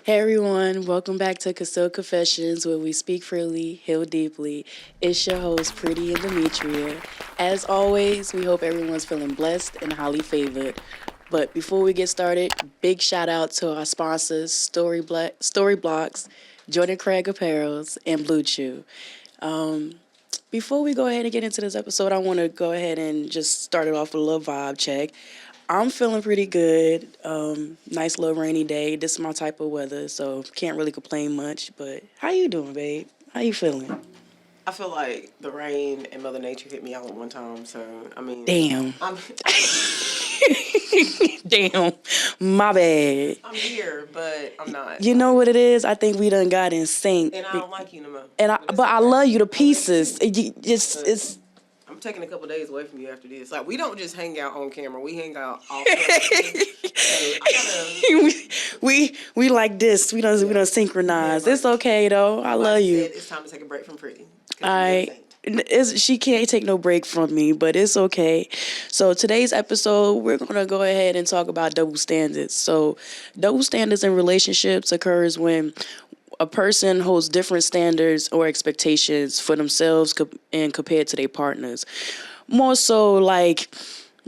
Hey everyone, welcome back to Castill Confessions, where we speak freely, heal deeply. It's your host, Pretty and Demetria. As always, we hope everyone's feeling blessed and highly favored. But before we get started, big shout out to our sponsors, Story Blocks, Jordan Craig Apparels, and Blue Chew. Before we go ahead and get into this episode, I want to go ahead and just start it off with a little vibe check. I'm feeling pretty good. Nice little rainy day. This is my type of weather, so can't really complain much. But how you doing, babe? How you feeling? I feel like the rain and Mother Nature hit me all at one time. So I mean, Damn. I'm Damn. My bad. I'm here, but I'm not. You know what it is? I think we done got in sync. And I don't like you no more. But I love you to pieces. It's I'm taking a couple days away from you after this. Like we don't just hang out on camera. We hang out off camera. So I we like this. We don't synchronize. It's okay though. I love you. It's time to take a break from Pretty. She can't take no break from me, but it's okay. So today's episode, we're gonna go ahead and talk about double standards. So double standards in relationships occurs when a person holds different standards or expectations for themselves and compared to their partners. More so like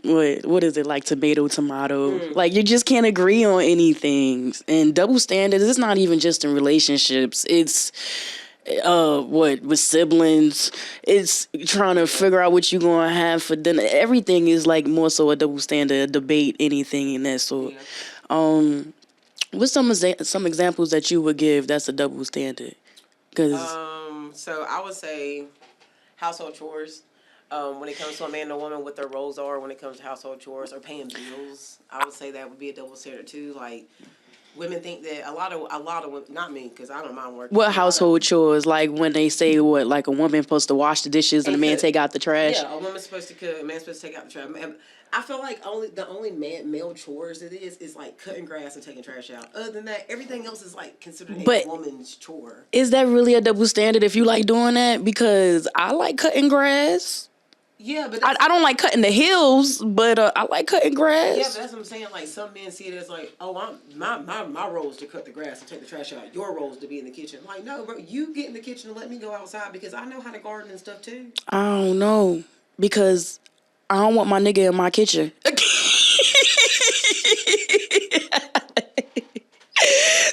what is it, like tomato? Like you just can't agree on anything. And double standards, it's not even just in relationships. It's with siblings. It's trying to figure out what you're gonna have for dinner. Everything is like more so a double standard, a debate, anything in that sort. What's some examples that you would give that's a double standard? Cause So I would say household chores. When it comes to a man and a woman, what their roles are when it comes to household chores or paying bills, I would say that would be a double standard too. Like women think that a lot of women, not me, because I don't mind working. What household chores? Like when they say what, like a woman supposed to wash the dishes and a man take out the trash? Yeah, a woman's supposed to cook, a man's supposed to take out the trash. I feel like the only male chores it is like cutting grass and taking trash out. Other than that, everything else is like considered a woman's chore. Is that really a double standard if you like doing that? Because I like cutting grass. Yeah, but I don't like cutting the hills, but I like cutting grass. Yeah, but that's what I'm saying. Like some men see it as like, oh, my role is to cut the grass and take the trash out. Your role is to be in the kitchen. Like, no, bro, you get in the kitchen and let me go outside because I know how to garden and stuff too. I don't know because I don't want my nigga in my kitchen.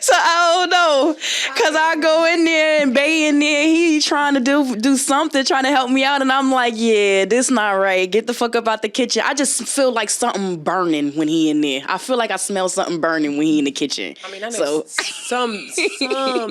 So I don't know, cause I go in there and Bay in there, he trying to do something, trying to help me out, and I'm like, yeah, this not right. Get the fuck up out the kitchen. I just feel like something burning when he in there. I feel like I smell something burning when he in the kitchen. I mean, I know some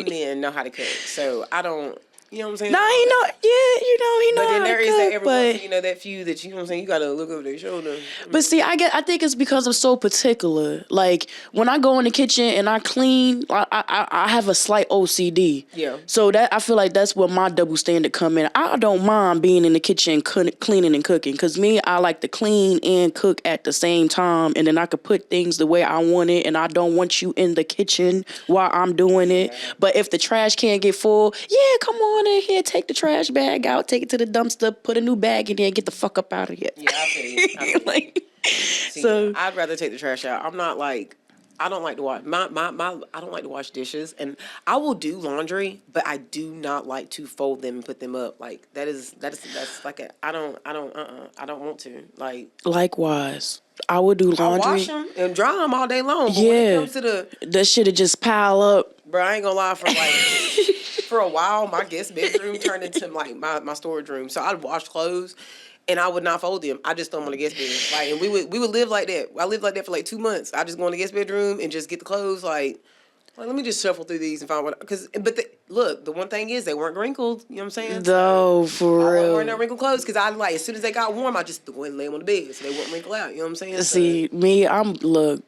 men know how to cook, so I don't. You know what I'm saying? Nah, he know. Yeah, he know. But then there is that every once, that few that you know what I'm saying. You gotta look over their shoulder. But see, I think it's because I'm so particular. Like when I go in the kitchen and I clean, I have a slight OCD. Yeah. So that I feel like that's where my double standard come in. I don't mind being in the kitchen cleaning and cooking, cause me, I like to clean and cook at the same time, and then I could put things the way I want it, and I don't want you in the kitchen while I'm doing it. Yeah. But if the trash can get full, yeah, come on in here, take the trash bag out, take it to the dumpster, put a new bag in there, and get the fuck up out of here. Yeah, I feel you. Like, see, so I'd rather take the trash out. I'm not like, I don't like to wash I don't like to wash dishes, and I will do laundry, but I do not like to fold them and put them up. Like that's like I don't want to. Like likewise. I would do laundry. I wash them and dry them all day long. But yeah, when it comes to that shit'll just pile up. Bro, I ain't gonna lie, for a while, my guest bedroom turned into like my storage room. So I'd wash clothes, and I would not fold them. I just throw them on the guest bed. Like, and we would live like that. I lived like that for like 2 months. I just go in the guest bedroom and just get the clothes. Like let me just shuffle through these and find what. Look, the one thing is they weren't wrinkled. You know what I'm saying? No, for real. I wasn't wearing no wrinkled clothes because I like as soon as they got warm, I just go and lay them on the bed so they wouldn't wrinkle out. You know what I'm saying? See, me, I'm the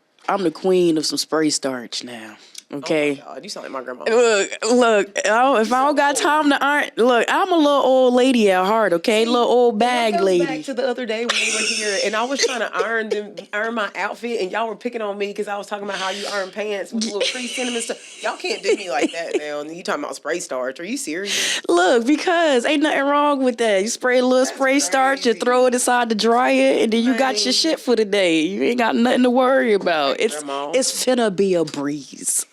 queen of some spray starch now. Okay. Oh my God, you sound like my grandma. Look. If I don't got time to iron, look, I'm a little old lady at heart. Okay, little old bag lady. Back to the other day when we were here, and I was trying to iron my outfit, and y'all were picking on me because I was talking about how you iron pants with a little pre-cinnamon stuff. Y'all can't do me like that now. And you talking about spray starch? Are you serious? Look, because ain't nothing wrong with that. You spray a little spray starch, you throw it inside the dryer, and then you got your shit for the day. You ain't got nothing to worry about. It's finna be a breeze.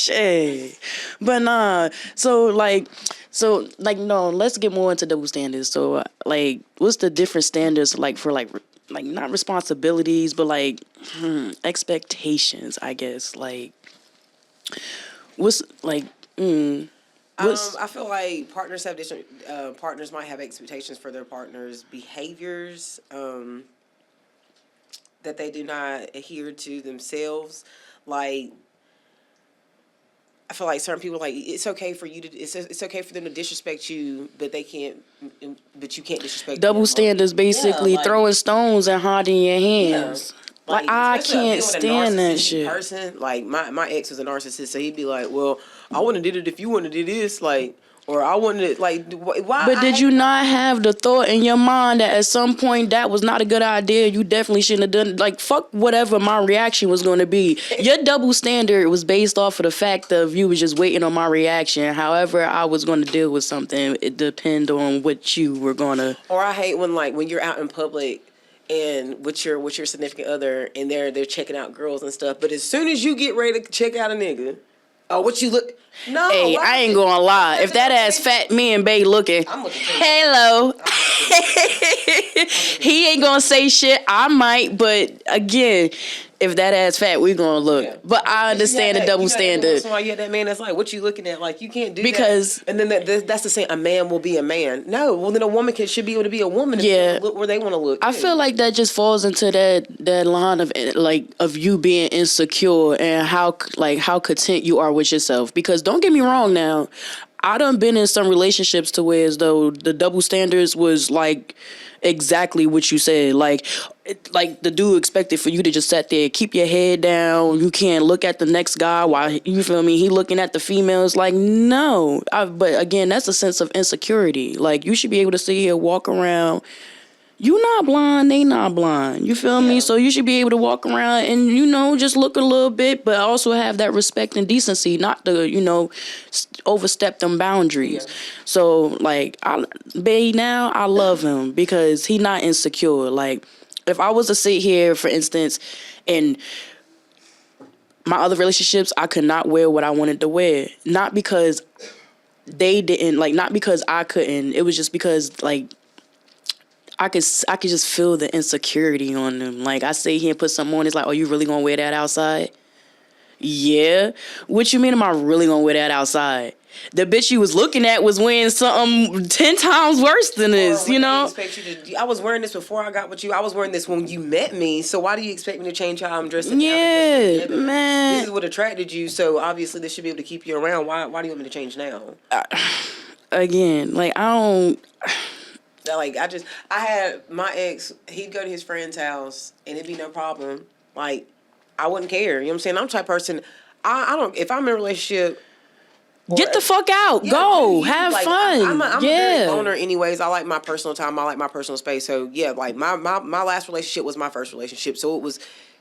Shit. But nah. No, let's get more into double standards. So like what's the different standards like for like not responsibilities, but like expectations, I guess. Like what's like I feel like partners have different. Partners might have expectations for their partners' behaviors that they do not adhere to themselves. Like, I feel like certain people like it's okay for you to. It's okay for them to disrespect you, but they can't. But you can't disrespect double them. standards basically Yeah, like, throwing stones and hiding your yeah. hands. Like I especially can't being with a stand that narcissistic shit. person. Like my ex was a narcissist, so he'd be like, "Well, I wouldn't have did it if you wouldn't have did this." Like, or I wouldn't have, like, why? But did you not have the thought in your mind that at some point that was not a good idea? You definitely shouldn't have done it. Like, fuck whatever my reaction was going to be. Your double standard was based off of the fact of you was just waiting on my reaction. However I was going to deal with something, it depend on what you were going to. Or I hate when you're out in public and with your significant other and they're checking out girls and stuff. But as soon as you get ready to check out a nigga, oh, what you look? No, Hey, I ain't gonna lie. If that ass fat, me and Bay looking. I'm looking. Hello. He ain't gonna say shit. I might, but again, if that ass fat, we gonna look. Yeah. But I understand the double standard. That's why you had that man that's like, what you looking at? Like, you can't do Because- that. And then that's the saying, a man will be a man. No, well then a woman should be able to be a woman. If Yeah. they look where they want to look. I feel like that just falls into that line of you being insecure and how content you are with yourself. Because don't get me wrong now, I done been in some relationships to where as though the double standards was like exactly what you said. Like the dude expected for you to just sit there, keep your head down. You can't look at the next guy while you feel me. He looking at the females. Like no, but again, that's a sense of insecurity. Like you should be able to sit here, walk around. You not blind, they not blind. You feel me? So you should be able to walk around and, just look a little bit, but also have that respect and decency, not to, overstep them boundaries. Yeah. So, like, now I love him because he not insecure. Like, if I was to sit here, for instance, and my other relationships, I could not wear what I wanted to wear. Not because they didn't, like, not because I couldn't. It was just because, like, I could just feel the insecurity on them. Like, I sit here and put something on, it's like, oh, you really gonna wear that outside? Yeah. What you mean am I really gonna wear that outside? The bitch you was looking at was wearing something 10 times worse than this, I was wearing this before I got with you. I was wearing this when you met me. So why do you expect me to change how I'm dressing now? Yeah, man. This is what attracted you. So obviously this should be able to keep you around. Why do you want me to change now? Again, like, I don't... Like, I had my ex, he'd go to his friend's house and it'd be no problem. Like, I wouldn't care. You know what I'm saying? I'm the type of person, I don't, if I'm in a relationship. Get the fuck out. Yeah, go. like, Have fun. I'm a very loner anyways. I like my personal time. I like my personal space. So, yeah, like, my last relationship was my first relationship. So,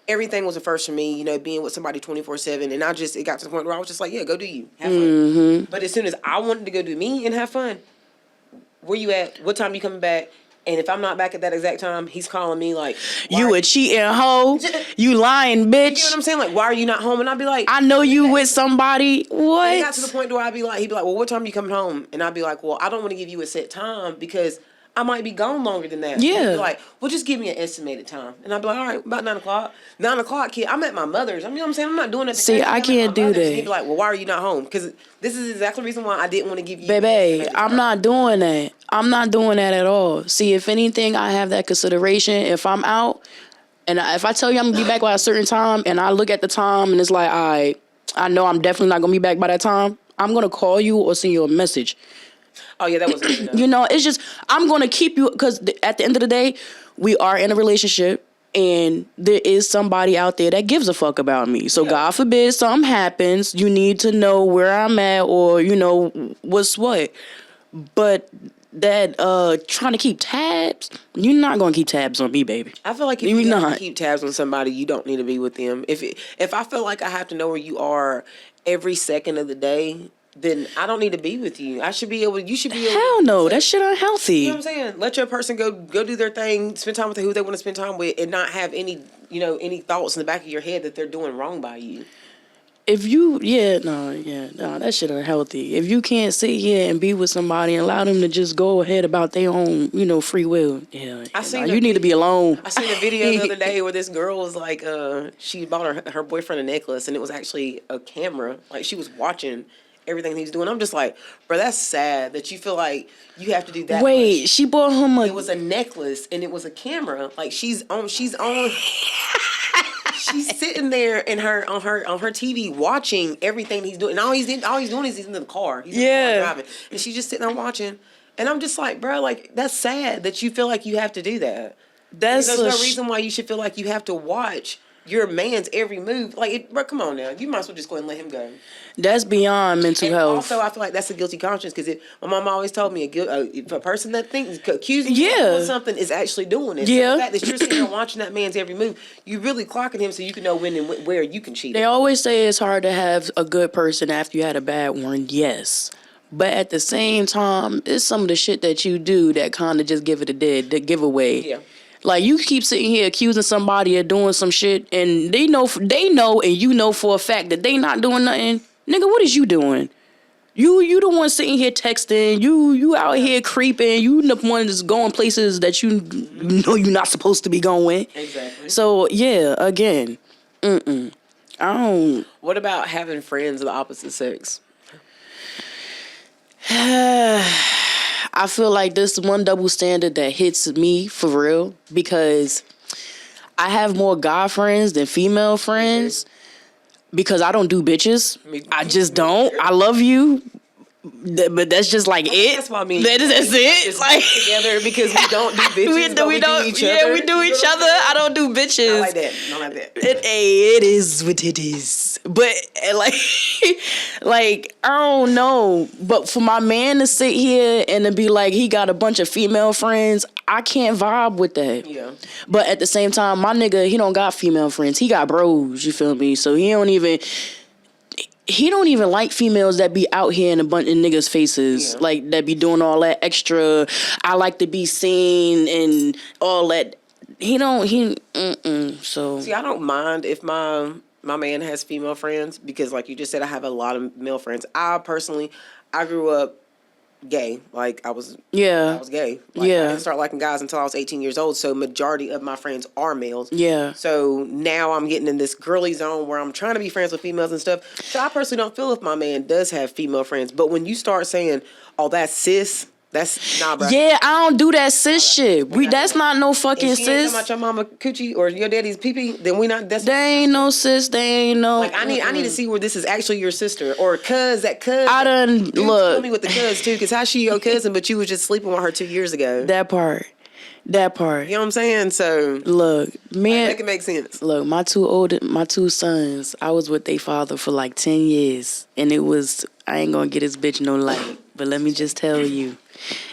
everything was a first for me, being with somebody 24/7. And it got to the point where I was just like, yeah, go do you. Have fun. Mm-hmm. But as soon as I wanted to go do me and have fun, where you at? What time you coming back? And if I'm not back at that exact time, he's calling me like, you a cheating hoe. You lying bitch. You know what I'm saying? Like, why are you not home? And I'd be like, I know you with somebody. What? And it got to the point where he'd be like, well, what time are you coming home? And I'd be like, well, I don't want to give you a set time because I might be gone longer than that. Yeah. He'd be like, well, just give me an estimated time. And I'd be like, all right, about 9 o'clock. 9 o'clock, kid, I'm at my mother's. I mean, you know what I'm saying? I'm not doing that. See, I can't do that. And he'd be like, well, why are you not home? Because this is exactly the reason why I didn't want to give you Baby, I'm not doing that. I'm not doing that at all. See, if anything, I have that consideration. If I'm out, and if I tell you I'm going to be back by a certain time, and I look at the time, and it's like, all right, I know I'm definitely not going to be back by that time, I'm going to call you or send you a message. Oh, yeah, that was good enough. It's just, I'm going to keep you, because at the end of the day, we are in a relationship, and there is somebody out there that gives a fuck about me. So God forbid something happens, you need to know where I'm at or, what's what. But that trying to keep tabs, you're not going to keep tabs on me, baby. I feel like if you have to keep tabs on somebody, you don't need to be with them. If I feel like I have to know where you are every second of the day, then I don't need to be with you. You should be able Hell no, that shit unhealthy. You know what I'm saying? Let your person go do their thing, spend time with who they want to spend time with, and not have any thoughts in the back of your head that they're doing wrong by you. if you, that shit unhealthy. If you can't sit here and be with somebody and allow them to just go ahead about their own, free will, you need to be alone. I seen a video the other day where this girl was like, she bought her boyfriend a necklace, and it was actually a camera. Like, she was watching everything he's doing. I'm just like, bro, that's sad that you feel like you have to do that. Wait, much. she bought him It was a necklace, and it was a camera. Like, she's sitting in on her TV watching everything he's doing. And all he's doing is he's in the car. He's in the car driving, and she's just sitting there watching. And I'm just like, bro, like, that's sad that you feel like you have to do that. There's no reason why you should feel like you have to watch your man's every move. Like, bro, come on now. You might as well just go ahead and let him go. That's beyond mental health. Also, I feel like that's a guilty conscience because my mom always told me if a person that thinks accusing you of doing something is actually doing it. Yeah. So the fact that you're sitting there watching that man's every move, you really clocking him so you can know when and where you can cheat. They always say it's hard to have a good person after you had a bad one. Yes. But at the same time, it's some of the shit that you do that kind of just give it the giveaway. Yeah. Like, you keep sitting here accusing somebody of doing some shit, and they know, and you know for a fact that they not doing nothing. Nigga, what is you doing? You the one sitting here texting. You out here creeping. You the one that's going places that you know you're not supposed to be going. Exactly. So yeah, again, I don't. What about having friends of the opposite sex? I feel like this is one double standard that hits me for real because I have more guy friends than female friends because I don't do bitches. I just don't. I love you, but that's just like it. That's what I mean. That's it. Just like together because we don't do bitches. we do each other. Yeah, we do each other. I don't do bitches. Not like that. Not like that. It is what it is. But like I don't know. But for my man to sit here and to be like he got a bunch of female friends, I can't vibe with that. Yeah. But at the same time, my nigga, he don't got female friends. He got bros. You feel me? So he don't even like females that be out here in a bunch of niggas' faces, like that be doing all that extra. I like to be seen and all that. So see, I don't mind if my man has female friends because, like you just said, I have a lot of male friends. I grew up gay. Like I was gay. Like, I didn't start liking guys until I was 18 years old. So majority of my friends are males. Yeah. So now I'm getting in this girly zone where I'm trying to be friends with females and stuff. So I personally don't feel if my man does have female friends. But when you start saying, "Oh, that's cis," that's nah, bro. Yeah, I don't do that cis shit. That's not no fucking if she ain't sis. talking about your mama coochie or your daddy's pee-pee, then we not. That's They ain't no sis. They ain't no. like I need to see where this is actually your sister or cuz. I done look. Tell me with the cuz too, because how she your cousin, but you was just sleeping with her 2 years ago. That part. You know what I'm saying? So look, man, make it make sense. Look, my two sons, I was with their father for like 10 years, and I ain't gonna get this bitch no light, but let me just tell you.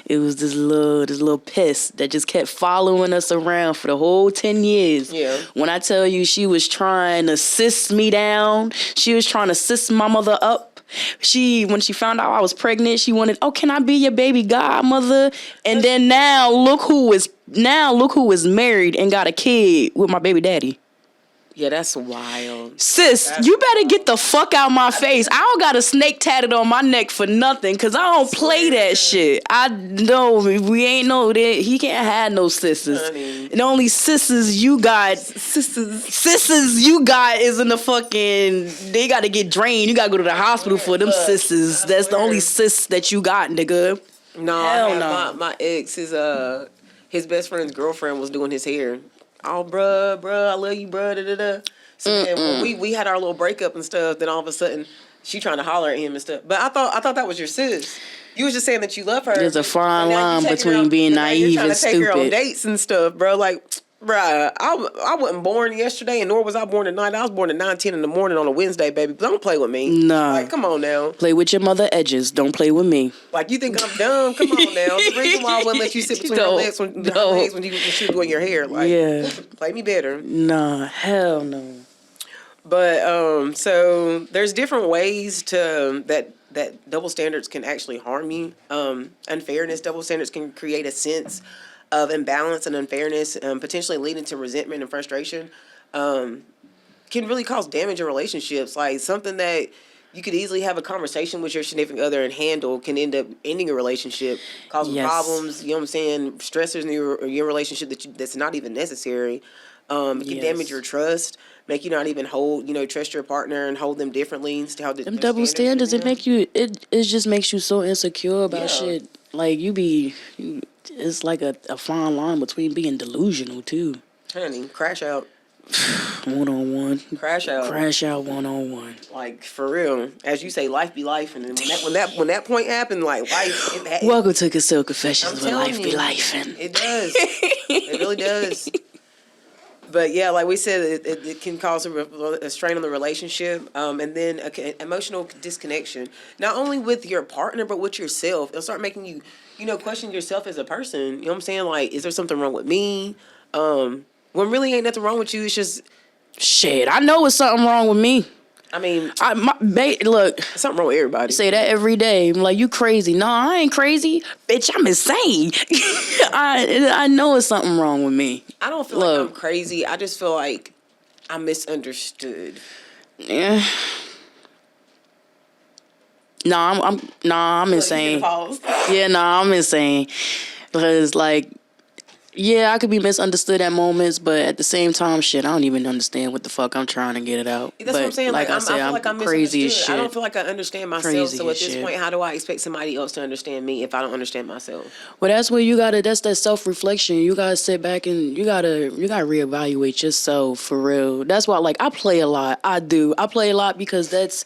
It was this little piss that just kept following us around for the whole 10 years. Yeah. When I tell you she was trying to sis me down, she was trying to sis my mother up. When she found out I was pregnant, she wanted, "Oh, can I be your baby godmother?" And then now look who is married and got a kid with my baby daddy. Yeah, that's wild. Sis, you better get the fuck out my face. I don't got a snake tatted on my neck for nothing, because I don't play that shit. I know, we ain't know that. He can't have no sisters. Honey. And the only sisters you got you got is in the fucking, they got to get drained. You got to go to the hospital for them sisters. That's the only sis that you got, nigga. No, Hell no. My ex, his best friend's girlfriend was doing his hair. Oh, bruh, I love you, bruh, da-da-da. So then when we had our little breakup and stuff, then all of a sudden, she trying to holler at him and stuff. But I thought that was your sis. You was just saying that you love her. There's a fine line between being naive and stupid. You're trying to take her on dates and stuff, bro. Like, bruh, I wasn't born yesterday, and nor was I born tonight. I was born at 9:10 in the morning on a Wednesday, baby. Don't play with me. Nah. Like, come on now. Play with your mother edges. Don't play with me. Like, you think I'm dumb? Come on now. The reason why I wouldn't let you sit between her legs when she was doing your hair. Like, play me better. Nah, hell no. But so there's different ways to that double standards can actually harm you. Unfairness, double standards can create a sense of imbalance and unfairness, potentially leading to resentment and frustration. can really cause damage in relationships. Like something that you could easily have a conversation with your significant other and handle can end up ending a relationship, causing problems. You know what I'm saying? Stressors in your relationship that's not even necessary. It can damage your trust, make you not even trust your partner and hold them differently. Them double standards, it just makes you so insecure about shit. Like it's like a fine line between being delusional too. Honey, crash out. 1-on-1. Crash out 1-on-1. Like for real, as you say, life be life, and then when that point happened, like life. Welcome to Concealed Confessions, where life be life, and it does. It really does. But yeah, like we said, it can cause a strain on the relationship, and then emotional disconnection. Not only with your partner, but with yourself. It'll start making you, question yourself as a person. You know what I'm saying? Like, is there something wrong with me? When really ain't nothing wrong with you. It's just shit. I know it's something wrong with me. I mean, look, something wrong with everybody. Say that every day. I'm like, you crazy? No, I ain't crazy, bitch. I'm insane. I know it's something wrong with me. I don't feel like I'm crazy. I just feel like I'm misunderstood. Yeah. I'm insane. Yeah, I'm insane. Because yeah, I could be misunderstood at moments, but at the same time, shit, I don't even understand what the fuck I'm trying to get it out. That's what I'm saying. Like I feel like I'm crazy as shit. shit. I don't feel like I understand myself. Crazy so at this shit. point, how do I expect somebody else to understand me if I don't understand myself? Well, that's where that's that self-reflection. You gotta sit back and you gotta reevaluate yourself for real. That's why, I play a lot. I do. I play a lot because that's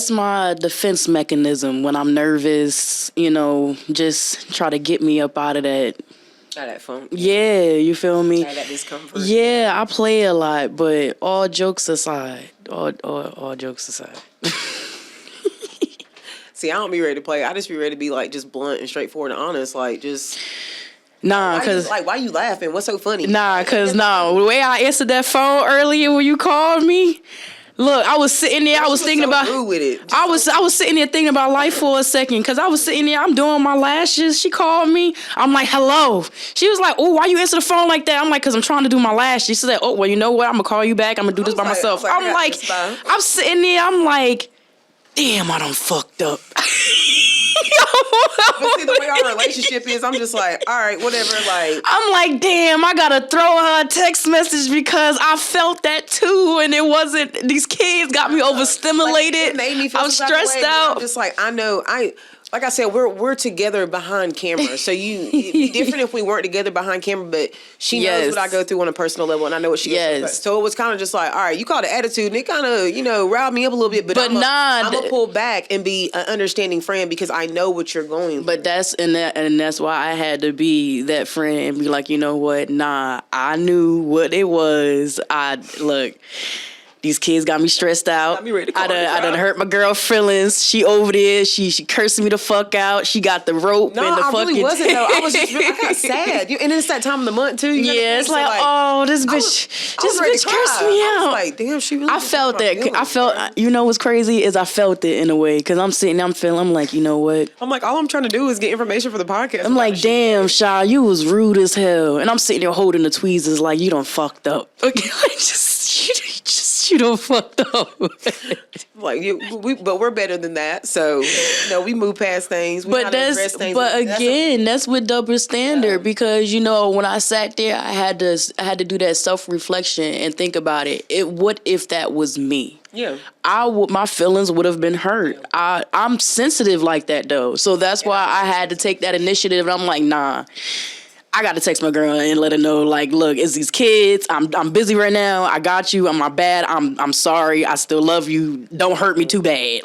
my defense mechanism when I'm nervous. Just try to get me up out of that. Out of that funk. Yeah, you feel me? Out of that discomfort. Yeah, I play a lot, but all jokes aside, all jokes aside. See, I don't be ready to play. I just be ready to be just blunt and straightforward and honest. Nah, cause why you laughing? What's so funny? The way I answered that phone earlier when you called me. Look, I was sitting there. I was thinking about. With it. I was sitting there thinking about life for a second because I was sitting there. I'm doing my lashes. She called me. I'm like, hello. She was like, oh, why you answer the phone like that? I'm like, because I'm trying to do my lashes. She said, oh, well, you know what? I'm gonna call you back. I'm gonna do this by myself. I'm sitting there. I'm like, damn, I done fucked up. But see, the way our relationship is, I'm just like, all right, whatever. I'm like, damn, I gotta throw her a text message because I felt that too, and it wasn't. These kids got me overstimulated. It made me feel I'm stressed out. I'm just like, I know, like I said, we're together behind camera. So it'd be different if we weren't together behind camera, but she knows what I go through on a personal level, and I know what she goes through. So it was kind of just like, all right, you called it attitude, and it kind of, riled me up a little bit, but I'm gonna pull back and be an understanding friend because I know what you're going through. But that's why I had to be that friend and be like, you know what? Nah, I knew what it was. Look. These kids got me stressed out. I done hurt my girl feelings. She over there. She cursing me the fuck out. She got the rope and the fucking. No, I really wasn't though. I got sad. And it's that time of the month too. It's like, oh, this bitch cursed me out. I was like, damn, she really. I felt that. You know what's crazy is I felt it in a way because I'm sitting. I'm like, you know what? I'm like, all I'm trying to do is get information for the podcast. I'm like, damn, Sha, you was rude as hell, and I'm sitting there holding the tweezers like you done fucked up. Okay, you done fucked up. But we're better than that. So we move past things. That's with double standard because when I sat there, I had to do that self reflection and think about it. What if that was me? Yeah, my feelings would have been hurt. I'm sensitive like that though, so that's why I had to take that initiative. And I'm like, nah. I got to text my girl and let her know, look, it's these kids. I'm busy right now. I got you. I'm my bad. I'm sorry. I still love you. Don't hurt me too bad.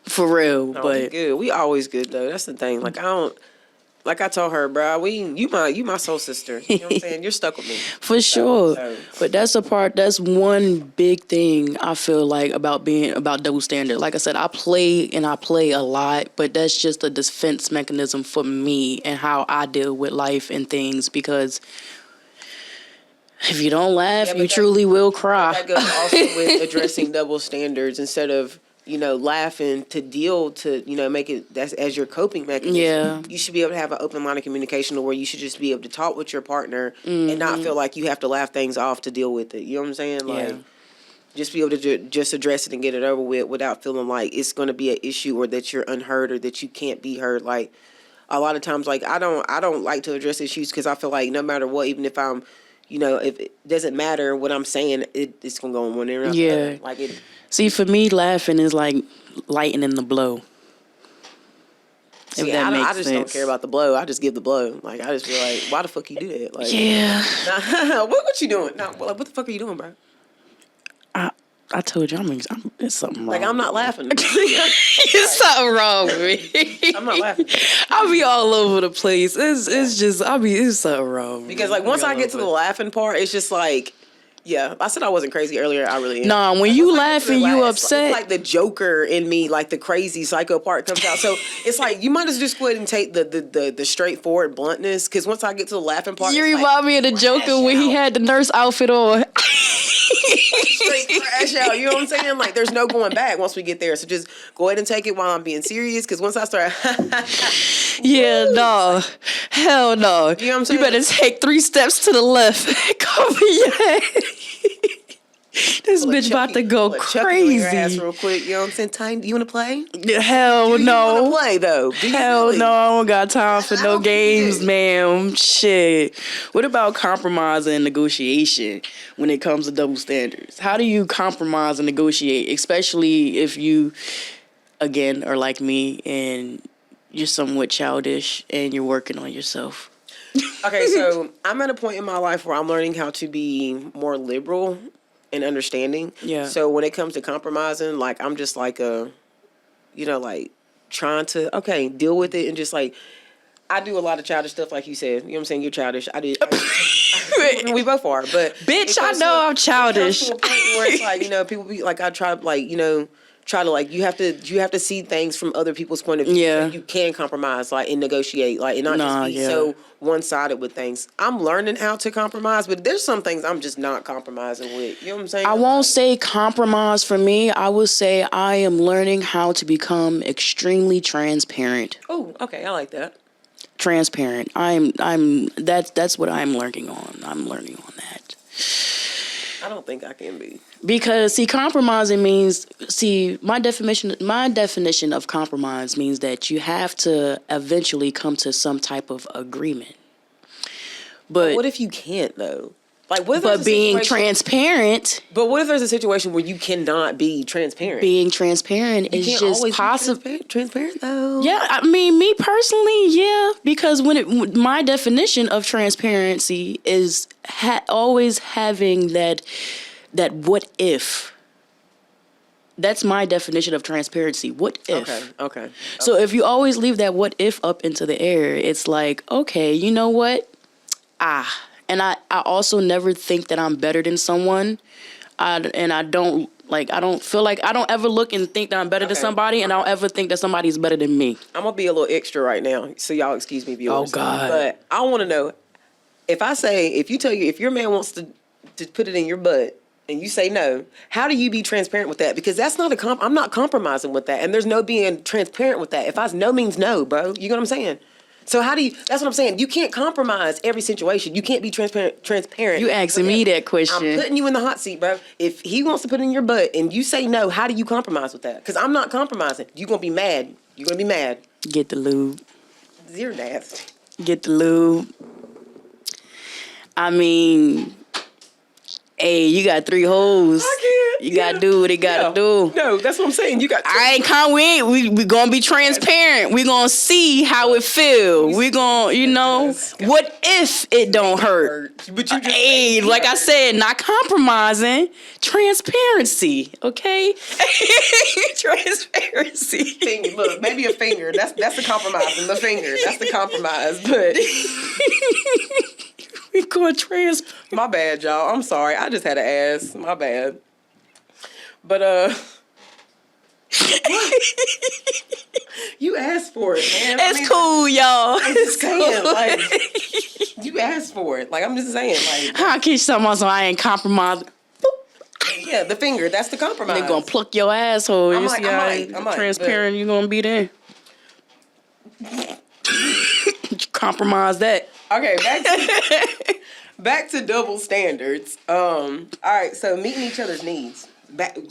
For real. No, but we good. We always good though. That's the thing. I told her, bro, you my soul sister. You know what I'm saying? You're stuck with me. For sure. But that's one big thing I feel like about double standard. Like I said, I play a lot, but that's just a defense mechanism for me and how I deal with life and things because if you don't laugh, you truly will cry. That goes also with addressing double standards instead of laughing to deal to, make it that's as your coping mechanism. Yeah. You should be able to have an open line of communication where you should just be able to talk with your partner and not feel like you have to laugh things off to deal with it. You know what I'm saying? Like, Yeah. just be able to just address it and get it over with without feeling like it's going to be an issue or that you're unheard or that you can't be heard. Like, a lot of times, like, I don't like to address issues because I feel like no matter what, even if I'm, if it doesn't matter what I'm saying, it's going to go on one ear and the other. Like, it. See, for me, laughing is like lightening the blow. See, I just don't care about the blow. I just give the blow. Like, I just feel like, why the fuck you do that? Like, Yeah. what you doing? Nah, what the fuck are you doing, bro? I told you, it's something wrong. Like, I'm not laughing. It's something wrong with me. I'm not laughing. I'll be all over the place. It's just, it's something wrong. with Because, me. like, once I'll I be get all to the over laughing part, it's just like, yeah. I said I wasn't crazy earlier. I really am. Nah, when you laughing, you upset. It's like the Joker in me, like the crazy psycho part comes out. So it's like you might as well just go ahead and take the straightforward bluntness. Because once I get to the laughing part, You it's remind me of the Joker when he had the nurse outfit on. straight crash out. You know what I'm saying? Like, there's no going back once we get there. So just go ahead and take it while I'm being serious. Because once I start, Yeah, no. Hell no. You know what I'm saying? You better take 3 steps to the left. Cover your head. This bitch about to go Chucky on your ass crazy. real quick. You know what I'm saying? Time? Do you want to play? Hell Do you want to no. play though? Do you Hell really? no, I don't got time for no don't games, get ma'am. Shit. What about compromise and negotiation when it comes to double standards? How do you compromise and negotiate, especially if you, again, are like me and you're somewhat childish and you're working on yourself? Okay, so I'm at a point in my life where I'm learning how to be more liberal and understanding. Yeah. So when it comes to compromising, like, I'm just like like trying to deal with it and just like I do a lot of childish stuff, like you said. You know what I'm saying? You're childish. We both are, but Bitch, I know I'm childish. It comes to a point where it's like, people be like, I try like, try to like you have to see things from other people's point of view. Yeah. So you can compromise, like, and negotiate, like, and not just be so one-sided with things. I'm learning how to compromise, but there's some things I'm just not compromising with. You know what I'm saying? I won't say compromise for me. I would say I am learning how to become extremely transparent. Oh, okay, I like that. Transparent. That's what I'm learning on. I'm learning on that. I don't think I can be. Because compromising means my definition of compromise means that you have to eventually come to some type of agreement. But What if you can't though? Like, what if but being transparent, But what if there's a situation where you cannot be transparent? being transparent You is can't just always be possible. transparent though. Yeah, I mean, me personally, yeah, because my definition of transparency is always having that what if. That's my definition of transparency. What if? Okay. So if you always leave that what if up into the air, it's like, okay, you know what? And I also never think that I'm better than someone. I don't feel like I don't ever look and think that I'm better than somebody, and I don't ever think that somebody's better than me. I'm gonna be a little extra right now, so y'all excuse me, viewers. Oh, God. But I want to know if your man wants to put it in your butt and you say no, how do you be transparent with that? Because that's not I'm not compromising with that, and there's no being transparent with that. If no means no, bro. You know what I'm saying? So how do you? That's what I'm saying. You can't compromise every situation. You can't be transparent. You asking me that question. I'm putting you in the hot seat, bro. If he wants to put it in your butt and you say no, how do you compromise with that? Because I'm not compromising. You're gonna be mad. You're gonna be mad. Get the lube. You're nasty. Get the lube. I mean, hey, you got 3 hoes. I can't. You gotta do what he gotta do. No, that's what I'm saying. You got. We gonna be transparent. We gonna see how it feel. We gonna, what if it don't hurt? But you just Hey, like I said, not compromising. Transparency, okay? Transparency. finger. Look, maybe a finger. That's the compromise. And the finger. That's the compromise. But We going my bad, y'all. I'm sorry. I just had to ask. My bad. But you asked for it, man. It's cool, y'all. I'm just saying, like, you asked for it. Like, I'm just saying, like, How can someone say I ain't compromising? Yeah, the finger. That's the compromise. They gonna pluck your asshole. I You might- see I how might, transparent you gonna be there. Compromise that. Okay, back to double standards. All right, so meeting each other's needs.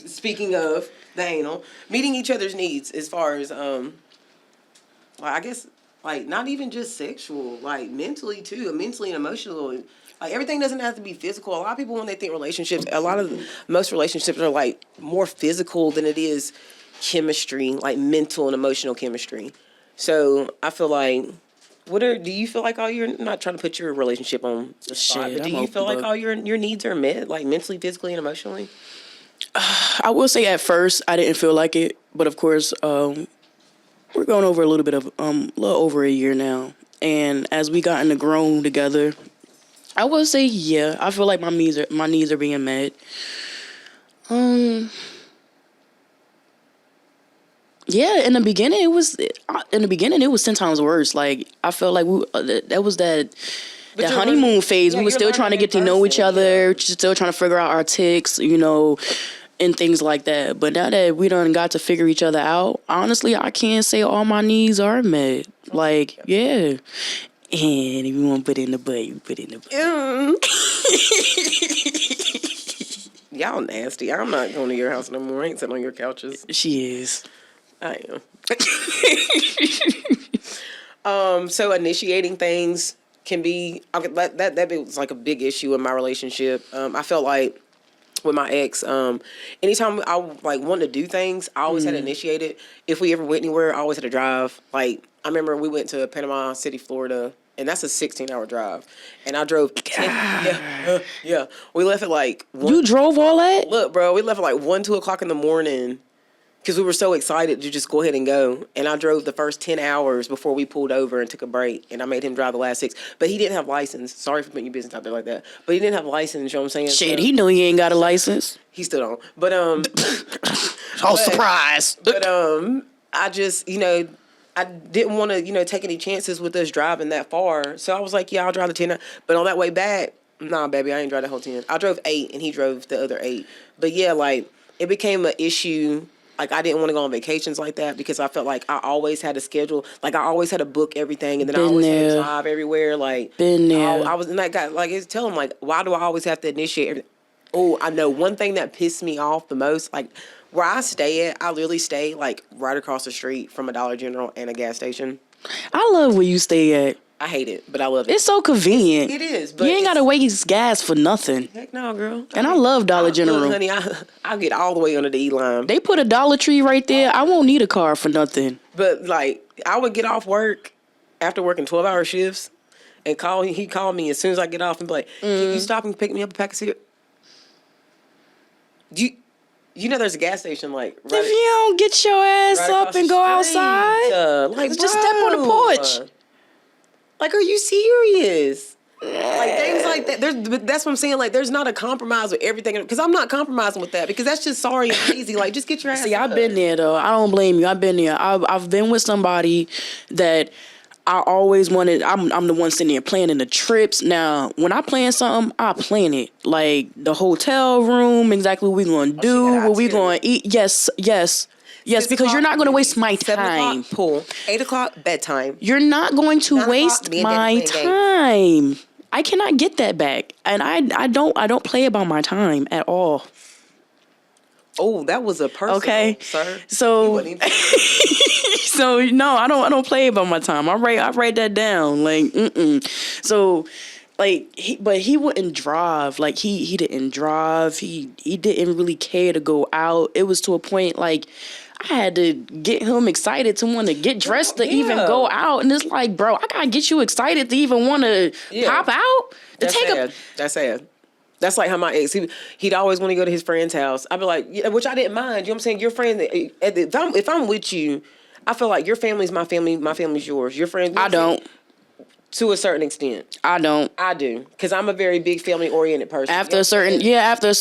Speaking of the anal, meeting each other's needs as far as well, I guess like not even just sexual, like mentally too, mentally and emotional. Like everything doesn't have to be physical. A lot of people when they think relationships, most relationships are like more physical than it is chemistry, like mental and emotional chemistry. So I feel like. Do you feel like all your, not trying to put your relationship on the spot, Shit, but do I'm you feel open like book. all your needs are met, like mentally, physically, and emotionally? I will say at first I didn't feel like it, but of course, we're going over a little over a year now, and as we gotten to grow together, I will say yeah, I feel like my needs are being met. Yeah, in the beginning it was 10 times worse. Like I felt like that was that But you're honeymoon learning- phase. yeah, We were you're still trying to learning get to in know each person, other, yeah. still trying to figure out our tics, and things like that. But now that we done got to figure each other out, honestly, I can't say all my needs are met. Like, yeah. And if you want to put in the butt, you put in the butt. Y'all nasty. I'm not going to your house no more. I ain't sitting on your couches. She is. I am. So initiating things can be that was like a big issue in my relationship. I felt like with my ex, anytime I like wanted to do things, I always had to initiate it. If we ever went anywhere, I always had to drive. Like I remember we went to Panama City, Florida, and that's a 16-hour drive. And I drove 10. Yeah. We left at like 1. You drove all that? Look, bro, we left at like 1, 2 o'clock in the morning because we were so excited to just go ahead and go. And I drove the first 10 hours before we pulled over and took a break. And I made him drive the last 6. But he didn't have license. Sorry for putting your business out there like that. But he didn't have license, you know what I'm saying? Shit, So, he knew he ain't got a license. he still don't. But Oh, surprise. but I just, I didn't want to, take any chances with us driving that far. So I was like, yeah, I'll drive the 10. But on that way back, nah, baby, I ain't drive the whole 10. I drove 8 and he drove the other 8. But yeah, like it became an issue. Like I didn't want to go on vacations like that because I felt like I always had a schedule. Like I always had to book everything, and then I Been always had there. to drive everywhere. Like Been there. I was in that guy. Like it's tell him like, why do I always have to initiate everything? Oh, I know one thing that pissed me off the most. Like where I stay at, I literally stay like right across the street from a Dollar General and a gas station. I love where you stay at. I hate it, but I love it. It's so convenient. It is, but you ain't gotta waste gas for nothing. Heck no, girl. And I love Dollar General. Look, honey, I'll get all the way under the E-line. They put a Dollar Tree right there. I won't need a car for nothing. But like, I would get off work after working 12-hour shifts, and he called me as soon as I get off and be like, "Can you stop and pick me up a pack of cigarettes?" You know, there's a gas station like right. If you don't get your ass right up across and the go street. outside, Like, just step on the bro. porch. Like, are you serious? Like things like that. That's what I'm saying. Like, there's not a compromise with everything because I'm not compromising with that because that's just sorry and lazy. Like, just get your ass. See, I've up. been there though. I don't blame you. I've been there. I've been with somebody that I always wanted. I'm the one sitting there planning the trips. Now, when I plan something, I plan it. Like the hotel room, exactly what we gonna do, got what we itinerary. gonna eat. Yes, because you're not gonna waste my 7 time. o'clock pool, 8 o'clock bedtime. You're not going to 9 waste o'clock, me and my Daddy playing games. time. I cannot get that back, and I don't play about my time at all. Oh, that was a personal, Okay, sir. so You wasn't even- so no, I don't play about my time. I write that down. Like So like he wouldn't drive. Like he didn't drive. He didn't really care to go out. It was to a point like I had to get him excited to want to get dressed to even Yeah. go out. And it's like, bro, I gotta get you excited to even want to Yeah. pop out. To That's take sad. That's sad. That's like how my ex, he'd always want to go to his friend's house. I'd be like, yeah, which I didn't mind. You know what I'm saying? Your friend, if I'm with you, I feel like your family's my family, my family's yours. Your friends, I don't. To a certain extent. I don't. I do. Because I'm a very big family-oriented person. After a certain after a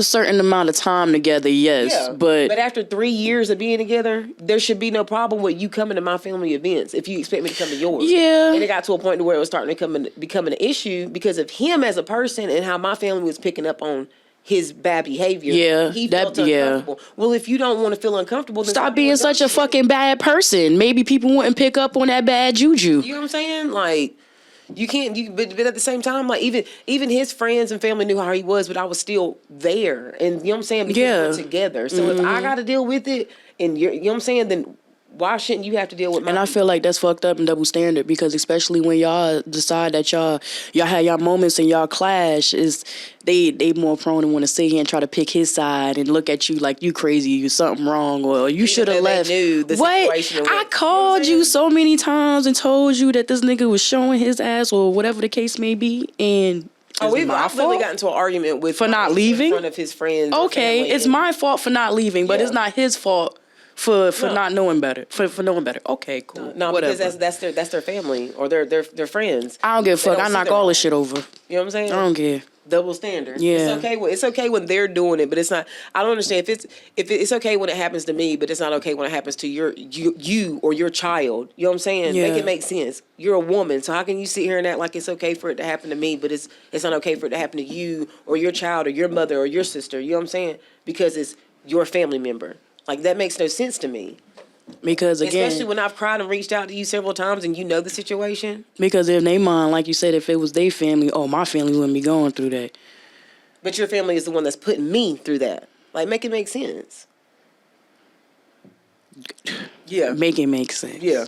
certain amount of time together, yes. Yeah, But after 3 years of being together, there should be no problem with you coming to my family events if you expect me to come to yours. Yeah. And it got to a point to where it was starting to becoming an issue because of him as a person and how my family was picking up on his bad behavior. Yeah, He that- felt yeah. uncomfortable. Well, if you don't want to feel uncomfortable, then Stop being doing such dumb a shit. fucking bad person. Maybe people wouldn't pick up on that bad juju. You know what I'm saying? Like, you can't. But at the same time, like even his friends and family knew how he was, but I was still there, and you know what I'm saying? Because Yeah. we're together. So if I got to deal with it, and you know what I'm saying, then why shouldn't you have to deal with my? And I feel like that's fucked up and double standard, because especially when y'all decide that y'all have y'all moments and y'all clash, is they more prone to want to sit here and try to pick his side and look at you like you crazy, you something wrong, or you should have though they left. knew the What? situation and I what- called you know what I'm you so many times and told you that this nigga was showing his ass or whatever the case may be, and Oh, it's my I've really fault. got into an argument with For my not ex leaving? in front of his friends. or Okay, family, it's and- my fault for not leaving, but Yeah. it's not his fault for No. not knowing better. For knowing better. Okay, cool. No, whatever. because that's their family or their friends. I don't give a They fuck. don't I see knock them all wrong. this shit over. You know what I'm saying? I don't care. Double standard. Yeah. It's okay when they're doing it, but it's not. I don't understand if it's okay when it happens to me, but it's not okay when it happens to you or your child. You know what I'm saying? Yeah. Make it make sense. You're a woman, so how can you sit here and act like it's okay for it to happen to me, but it's not okay for it to happen to you or your child or your mother or your sister? You know what I'm saying? Because it's your family member. Like, that makes no sense to me. Because again, Especially when I've cried and reached out to you several times and you know the situation. because in their mind, like you said, if it was their family, oh, my family wouldn't be going through that. But your family is the one that's putting me through that. Like, make it make sense. Yeah. Make it make sense. Yeah.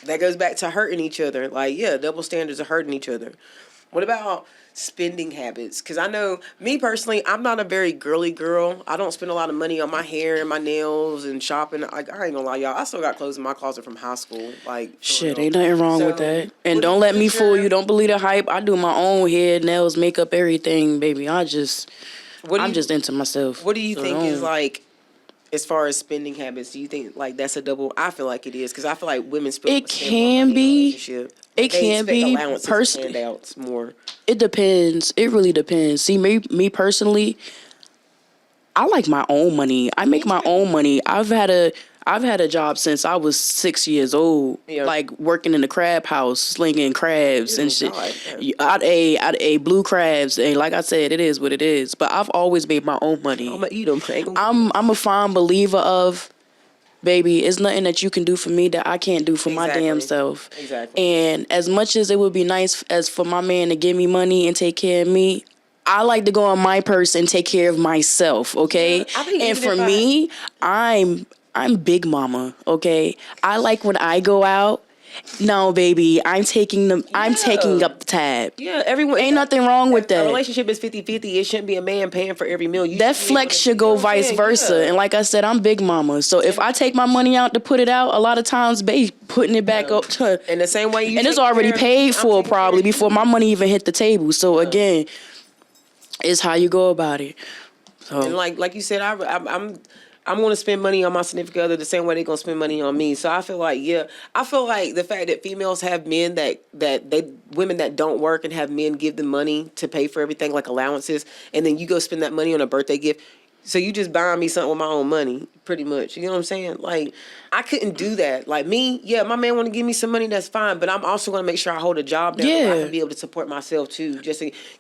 That goes back to hurting each other. Like, yeah, double standards are hurting each other. What about spending habits? Because I know, me personally, I'm not a very girly girl. I don't spend a lot of money on my hair and my nails and shopping. Like, I ain't gonna lie, y'all. I still got clothes in my closet from high school. Like, for Shit, real. ain't nothing wrong with So, that. And what don't do let me put fool your- you. Don't believe the hype. I do my own hair, nails, makeup, everything, baby. I'm just into myself. What do you So think is don't- like, as far as spending habits? Do you think like that's a double? I feel like it is because I feel like women spend. It spend more can money in a be. relationship. It They can expect be. allowances and handouts more. It depends. It really depends. See, me personally, I like my own money. I make my own money. I've had a job since I was 6 years old, Yeah. like working in the crab house, slinging crabs and shit. God, I'd a blue crabs, and like I said, it is what it is. But I've always made my own money. I'm gonna eat them. I'm a fine believer of, baby, it's nothing that you can do for me that I can't do for my damn Exactly. self. Exactly. And as much as it would be nice as for my man to give me money and take care of me, I like to go on my purse and take care of myself, okay? Yeah, I think and even for if I- me, I'm big mama, okay? I like when I go out, no, baby, I'm taking up the tab. Yeah, everyone. Ain't nothing wrong with A that. relationship is 50-50. It shouldn't be a man paying for every meal. That flex should go vice versa. And like I said, I'm big mama. So if I take my money out to put it out, a lot of times, babe, putting it back up to. in the same way you. And it's take already care of me, paid I'm for taking probably care of before you. my money even hit the table. So again, it's how you go about it. So And like you said, I'm going to spend money on my significant other the same way they're going to spend money on me. So I feel like, I feel like the fact that females have men women that don't work and have men give them money to pay for everything, like allowances, and then you go spend that money on a birthday gift. So you just buying me something with my own money, pretty much. You know what I'm saying? Like, I couldn't do that. Like me, my man want to give me some money, that's fine. But I'm also going to make sure I hold a job down where I Yeah. can be able to support myself too.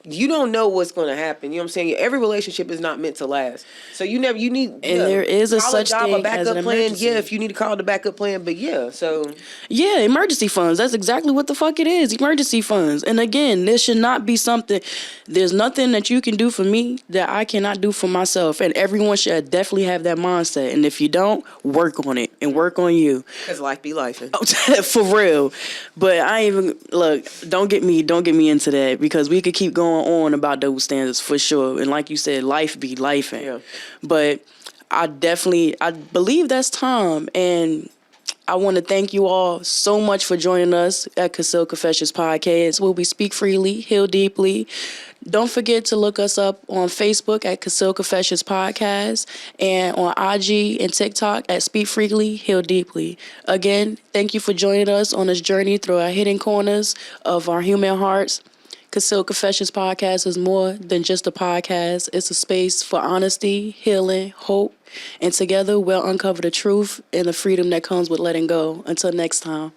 You don't know what's going to happen. You know what I'm saying? Every relationship is not meant to last. So you need. And there is a call such job, thing a backup as an plan. emergency. Yeah, if you need to call the backup plan. But so yeah, emergency funds. That's exactly what the fuck it is. Emergency funds. And again, this should not be something. There's nothing that you can do for me that I cannot do for myself. And everyone should definitely have that mindset. And if you don't, work on it and work on you. because life be life. For real. But I ain't even look, don't get me into that, because we could keep going on about double standards for sure. And like you said, life be life. Yeah. But I believe that's time. And I want to thank you all so much for joining us at Casil Confessions Podcast, where we speak freely, heal deeply. Don't forget to look us up on Facebook at Casil Confessions Podcast, and on IG and TikTok at Speak Freely, Heal Deeply. Again, thank you for joining us on this journey through our hidden corners of our human hearts. Casil Confessions Podcast is more than just a podcast. It's a space for honesty, healing, hope, and together we'll uncover the truth and the freedom that comes with letting go. Until next time.